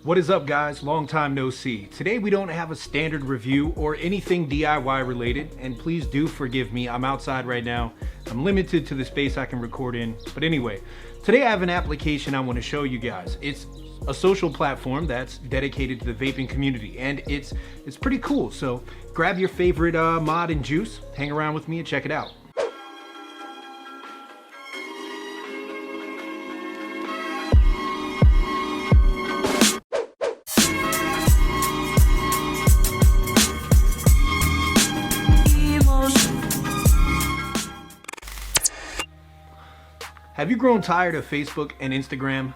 What is up, guys? Long time no see. Today we don't have a standard review or anything DIY related, and please do forgive me. I'm outside right now. I'm limited to the space I can record in. But anyway, today I have an application I want to show you guys. It's a social platform that's dedicated to the vaping community, and it's pretty cool. So grab your favorite mod and juice, hang around with me and check it out. Have you grown tired of Facebook and Instagram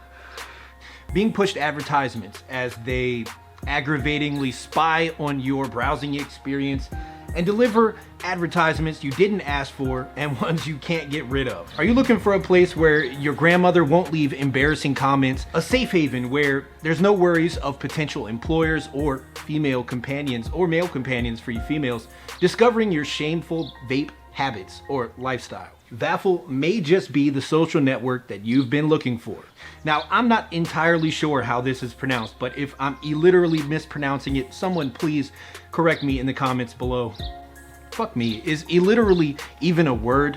being pushed advertisements as they aggravatingly spy on your browsing experience and deliver advertisements you didn't ask for and ones you can't get rid of? Are you looking for a place where your grandmother won't leave embarrassing comments, a safe haven where there's no worries of potential employers or female companions or male companions for you females discovering your shameful vape habits or lifestyle? Vaffle may just be the social network that you've been looking for. Now, I'm not entirely sure how this is pronounced, but if I'm literally mispronouncing it, someone please correct me in the comments below. Fuck me, is illiterally even a word?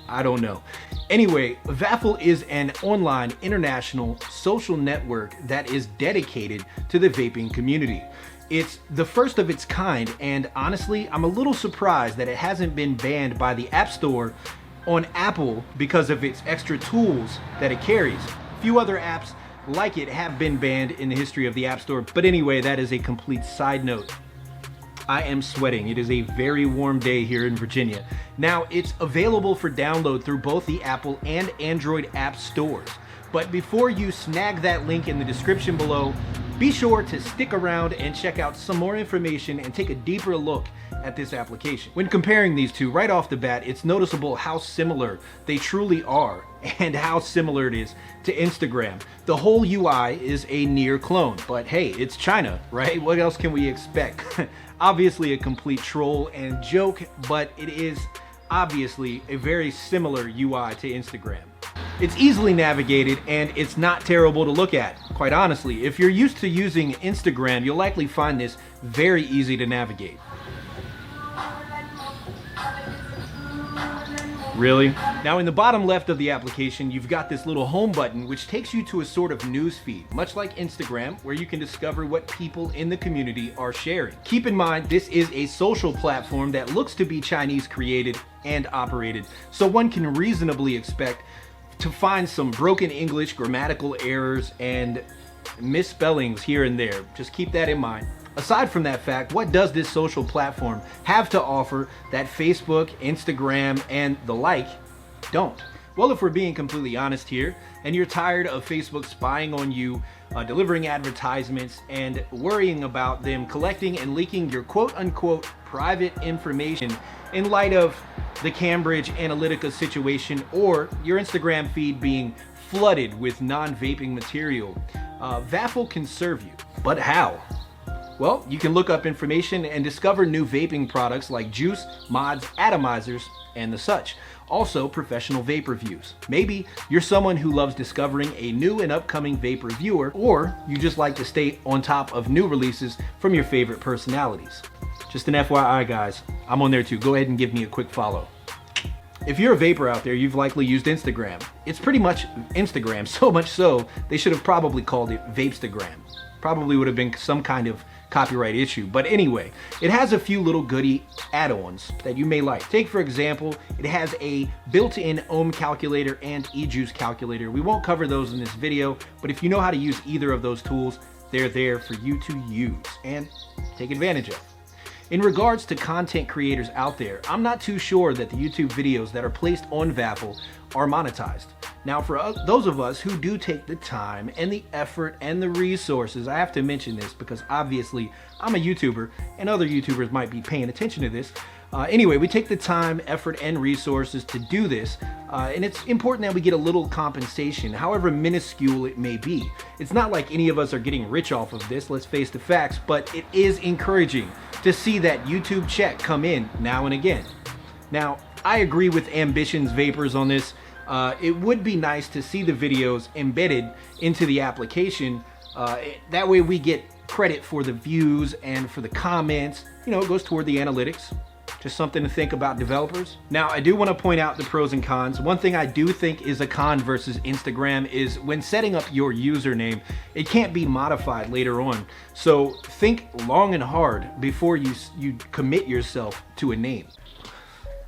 I don't know. Anyway, Vaffle is an online international social network that is dedicated to the vaping community. It's the first of its kind, and honestly, I'm a little surprised that it hasn't been banned by the App Store on Apple because of its extra tools that it carries. Few other apps like it have been banned in the history of the App Store, but anyway, that is a complete side note. I am sweating. It is a very warm day here in Virginia. Now, it's available for download through both the Apple and Android app stores. But before you snag that link in the description below, be sure to stick around and check out some more information and take a deeper look at this application. When comparing these two, right off the bat, it's noticeable how similar they truly are and how similar it is to Instagram. The whole UI is a near clone, but hey, it's China, right? What else can we expect? Obviously a complete troll and joke, but it is obviously a very similar UI to Instagram. It's easily navigated and it's not terrible to look at. Quite honestly, if you're used to using Instagram, you'll likely find this very easy to navigate. Really? Now, in the bottom left of the application, you've got this little home button which takes you to a sort of news feed, much like Instagram, where you can discover what people in the community are sharing. Keep in mind, this is a social platform that looks to be Chinese created and operated, so one can reasonably expect to find some broken English, grammatical errors, and misspellings here and there. Just keep that in mind. Aside from that fact, what does this social platform have to offer that Facebook, Instagram, and the like don't? Well, if we're being completely honest here, and you're tired of Facebook spying on you, delivering advertisements, and worrying about them collecting and leaking your quote-unquote private information in light of the Cambridge Analytica situation or your Instagram feed being flooded with non-vaping material, Vaffle can serve you. But how? Well, you can look up information and discover new vaping products like juice, mods, atomizers, and the such. Also, professional vape reviews. Maybe you're someone who loves discovering a new and upcoming vape reviewer, or you just like to stay on top of new releases from your favorite personalities. Just an FYI, guys, I'm on there too. Go ahead and give me a quick follow. If you're a vapor out there, you've likely used Instagram. It's pretty much Instagram, so much so, they should have probably called it Vapestagram. Probably would have been some kind of copyright issue. But anyway, it has a few little goody add-ons that you may like. Take, for example, it has a built-in ohm calculator and e-juice calculator. We won't cover those in this video, but if you know how to use either of those tools, they're there for you to use and take advantage of. In regards to content creators out there, I'm not too sure that the YouTube videos that are placed on Vaffle are monetized. Now, for those of us who do take the time and the effort and the resources, I have to mention this because obviously I'm a YouTuber and other YouTubers might be paying attention to this. Anyway, we take the time, effort, and resources to do this, and it's important that we get a little compensation, however minuscule it may be. It's not like any of us are getting rich off of this, let's face the facts, but it is encouraging to see that YouTube check come in now and again. Now, I agree with Ambition's Vapers on this. It would be nice to see the videos embedded into the application That way we get credit for the views and for the comments. You know, it goes toward the analytics. Just something to think about, developers. Now, I do want to point out the pros and cons. One thing I do think is a con versus Instagram is when setting up your username, it can't be modified later on. So think long and hard before you commit yourself to a name.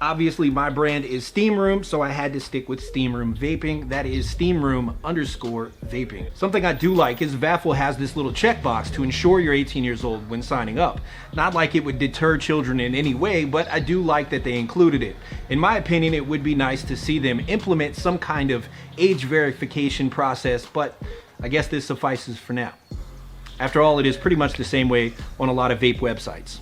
Obviously, my brand is Steamroom, so I had to stick with Steamroom Vaping. That is steamroom_vaping. Something I do like is Vaffle has this little checkbox to ensure you're 18 years old when signing up. Not like it would deter children in any way, but I do like that they included it. In my opinion, it would be nice to see them implement some kind of age verification process, but I guess this suffices for now. After all, it is pretty much the same way on a lot of vape websites.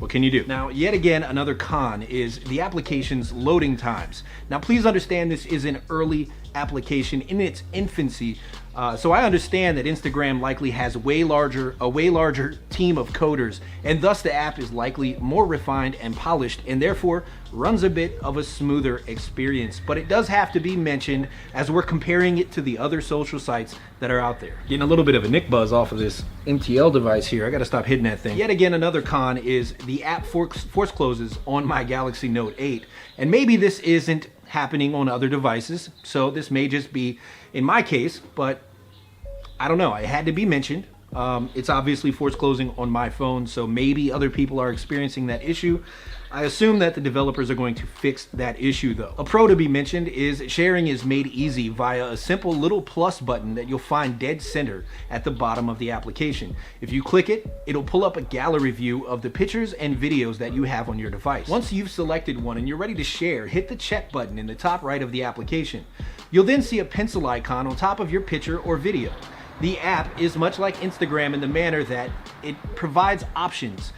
What can you do? Now, yet again, another con is the application's loading times. Now, please understand this is an early application in its infancy, so I understand that Instagram likely has a way larger team of coders, and thus the app is likely more refined and polished, and therefore runs a bit of a smoother experience. But it does have to be mentioned as we're comparing it to the other social sites that are out there. Getting a little bit of a nick buzz off of this MTL device here. I gotta stop hitting that thing. Yet again, another con is the app force closes on my Galaxy Note 8, and maybe this isn't happening on other devices, so this may just be in my case, but I don't know, it had to be mentioned. It's obviously force closing on my phone, so maybe other people are experiencing that issue. I assume that the developers are going to fix that issue though. A pro to be mentioned is sharing is made easy via a simple little plus button that you'll find dead center at the bottom of the application. If you click it, it'll pull up a gallery view of the pictures and videos that you have on your device. Once you've selected one and you're ready to share, hit the check button in the top right of the application. You'll then see a pencil icon on top of your picture or video. The app is much like Instagram in the manner that it provides options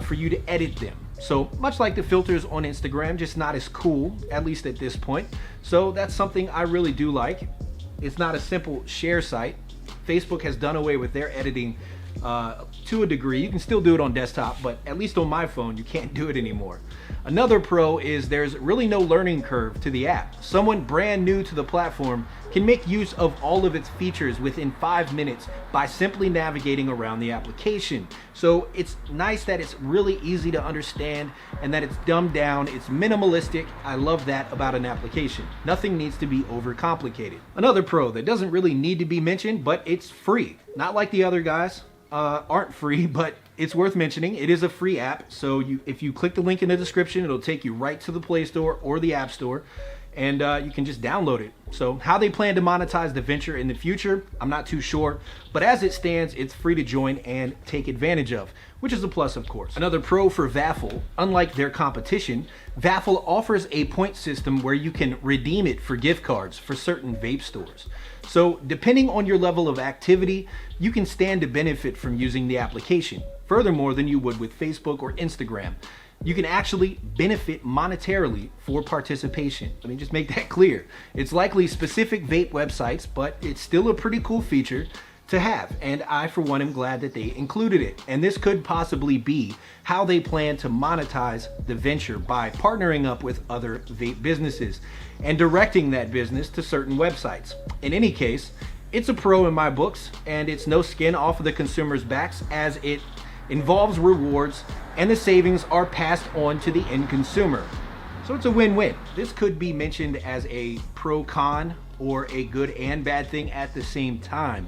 for you to edit them. So much like the filters on Instagram, just not as cool, at least at this point. So that's something I really do like. It's not a simple share site. Facebook has done away with their editing to a degree. You can still do it on desktop, but at least on my phone, you can't do it anymore. Another pro is there's really no learning curve to the app. Someone brand new to the platform can make use of all of its features within 5 minutes by simply navigating around the application. So it's nice that it's really easy to understand and that it's dumbed down, it's minimalistic. I love that about an application. Nothing needs to be overcomplicated. Another pro that doesn't really need to be mentioned, but it's free. Not like the other guys aren't free, but it's worth mentioning. It is a free app, so if you click the link in the description, it'll take you right to the Play Store or the App Store, and you can just download it. So how they plan to monetize the venture in the future, I'm not too sure, but as it stands, it's free to join and take advantage of, which is a plus, of course. Another pro for Vaffle, unlike their competition, Vaffle offers a point system where you can redeem it for gift cards for certain vape stores. So depending on your level of activity, you can stand to benefit from using the application, furthermore than you would with Facebook or Instagram. You can actually benefit monetarily for participation. Let me just make that clear. It's likely specific vape websites, but it's still a pretty cool feature to have, and I for one am glad that they included it. And this could possibly be how they plan to monetize the venture by partnering up with other vape businesses and directing that business to certain websites. In any case, it's a pro in my books, and it's no skin off of the consumer's backs as it involves rewards and the savings are passed on to the end consumer. So it's a win-win. This could be mentioned as a pro-con or a good and bad thing at the same time.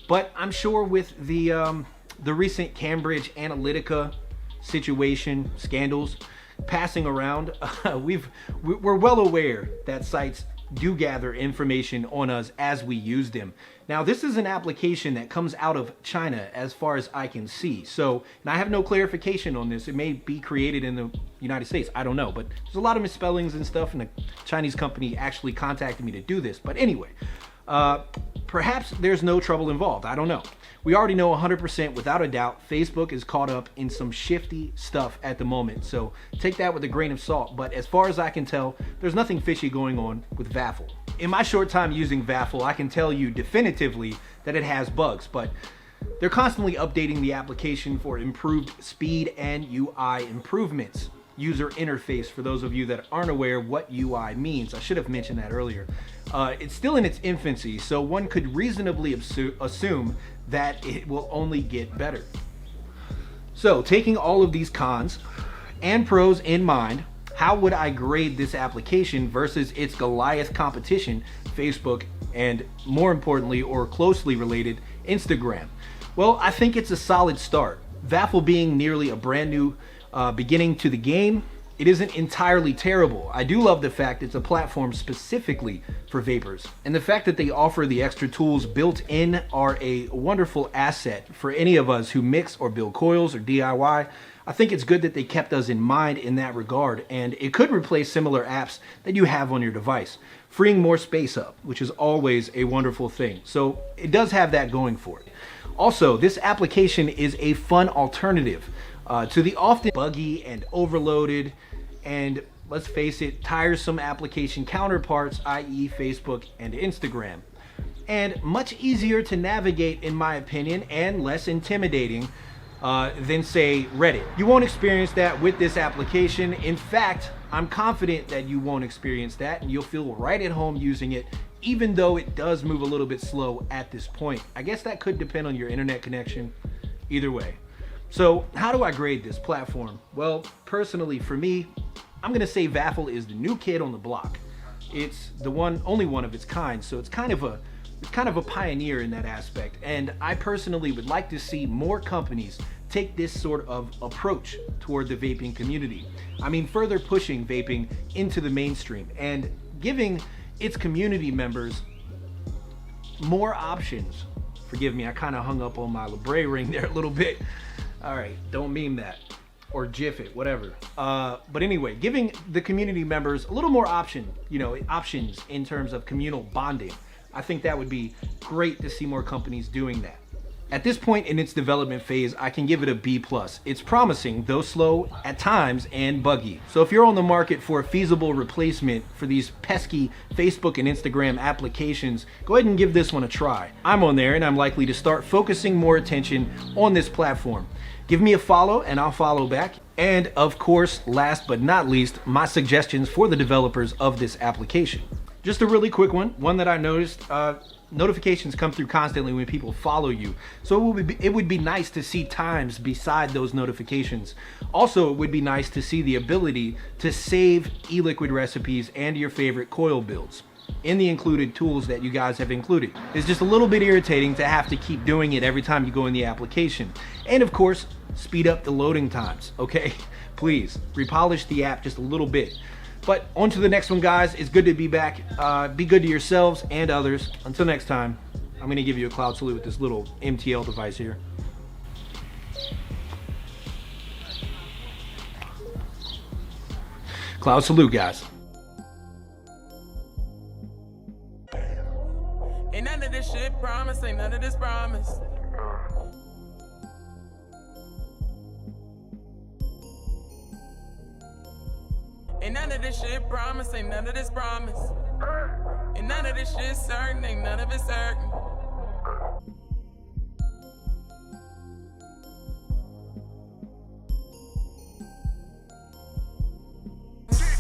But I'm sure with the recent Cambridge Analytica situation, scandals passing around, we're well aware that sites do gather information on us as we use them. Now, this is an application that comes out of China as far as I can see. So, and I have no clarification on this. It may be created in the United States. I don't know, but there's a lot of misspellings and stuff, and a Chinese company actually contacted me to do this. But anyway, perhaps there's no trouble involved. I don't know. We already know 100% without a doubt Facebook is caught up in some shifty stuff at the moment, so take that with a grain of salt. But as far as I can tell, there's nothing fishy going on with Vaffle. In my short time using Vaffle, I can tell you definitively that it has bugs, but they're constantly updating the application for improved speed and UI improvements. user interface for those of you that aren't aware what UI means. I should have mentioned that earlier. It's still in its infancy, so one could reasonably assume that it will only get better. So, taking all of these cons and pros in mind, how would I grade this application versus its Goliath competition, Facebook, and more importantly, or closely related, Instagram? Well, I think it's a solid start. Vaffle being nearly a brand new beginning to the game, it isn't entirely terrible. I do love the fact it's a platform specifically for vapers. And the fact that they offer the extra tools built in are a wonderful asset for any of us who mix or build coils or DIY. I think it's good that they kept us in mind in that regard, and it could replace similar apps that you have on your device, freeing more space up, which is always a wonderful thing. So it does have that going for it. Also, this application is a fun alternative to the often buggy and overloaded and, let's face it, tiresome application counterparts, i.e. Facebook and Instagram. And much easier to navigate, in my opinion, and less intimidating than, say, Reddit. You won't experience that with this application. In fact, I'm confident that you won't experience that and you'll feel right at home using it, even though it does move a little bit slow at this point. I guess that could depend on your internet connection. Either way. So how do I grade this platform? Well, personally for me, I'm gonna say Vaffle is the new kid on the block. It's the only one of its kind, so it's kind of a pioneer in that aspect. And I personally would like to see more companies take this sort of approach toward the vaping community. I mean, further pushing vaping into the mainstream and giving its community members more options. Forgive me, I kind of hung up on my Libre ring there a little bit. All right, don't meme that or GIF it, whatever. But anyway, giving the community members a little more options in terms of communal bonding. I think that would be great to see more companies doing that. At this point in its development phase, I can give it a B+. It's promising, though slow at times and buggy. So if you're on the market for a feasible replacement for these pesky Facebook and Instagram applications, go ahead and give this one a try. I'm on there and I'm likely to start focusing more attention on this platform. Give me a follow and I'll follow back. And of course, last but not least, my suggestions for the developers of this application. Just a really quick one that I noticed. Notifications come through constantly when people follow you. So it would be nice to see times beside those notifications. Also, it would be nice to see the ability to save eLiquid recipes and your favorite coil builds in the included tools that you guys have included. It's just a little bit irritating to have to keep doing it every time you go in the application. And of course, speed up the loading times, okay? Please, repolish the app just a little bit. But on to the next one, guys. It's good to be back. Be good to yourselves and others. Until next time, I'm going to give you a cloud salute with this little MTL device here. Cloud salute, guys. Ain't none of this shit promise, ain't none of this promise. Ain't none of this shit promise, ain't none of this promise. Ain't none of this shit certain, ain't none of it certain.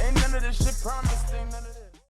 Ain't none of this shit promised, ain't none of this.